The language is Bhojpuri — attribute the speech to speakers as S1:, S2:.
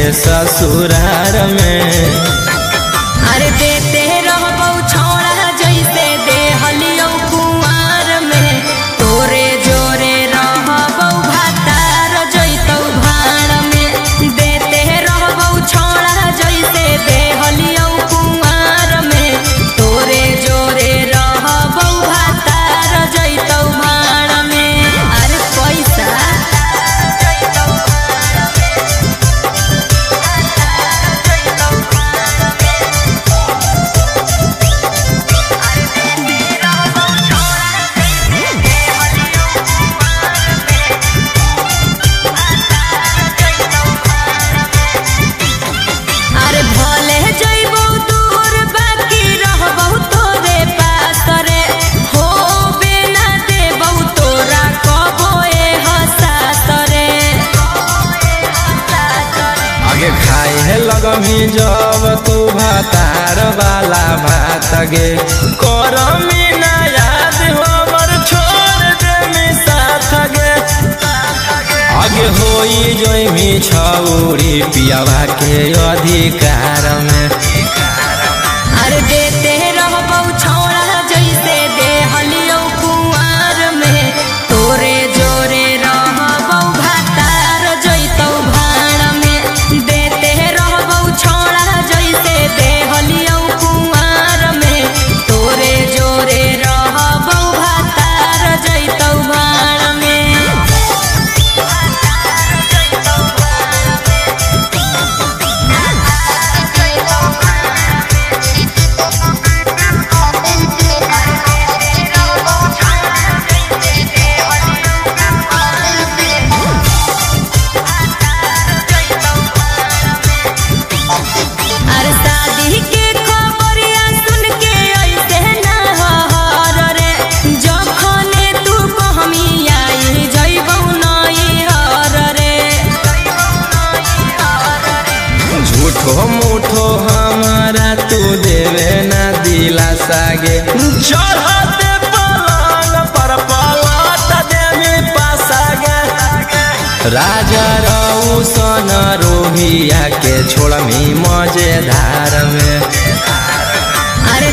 S1: के ससुरार में।
S2: अरे देते रहबौ छोड़ा जैसे देहलियो कुंवार में, तोरे जोरे रहबौ भातार जैतौ भाड़ में। देते रहबौ छोड़ा जैसे देहलियो कुंवार में, तोरे जोरे रहबौ भातार जैतौ भाड़ में। अरे पैसा
S1: खाए लगमी जब तू भातार वाला भात गे, करमी ना याद हमर छोड़ देमी साथ गे। आगे होई जोइमी छौरी पियावा के अधिकार में।
S2: अरे देते रहबौ छोड़ा जैसे देहलियो कुंवार में, तोरे जोरे रहबौ भातार जैतौ भाड़ में। देते रहबौ छोड़ा जैसे देहलियो कुंवार में, तोरे जोरे रहबौ भातार जैतौ भाड़ में। अरे शादी के खबरिया सुन के ऐसे ना हर रे, जखने तू कहमी आई जइबौ नई हर रे।
S1: झूठो मूठो हमारा तू देवे ना दिलासा गे, चढ़ते पलंग पर पलट देवी पासा गे। राजा रौशन रोहिया के छोड़मी मजेदार में।
S2: अरे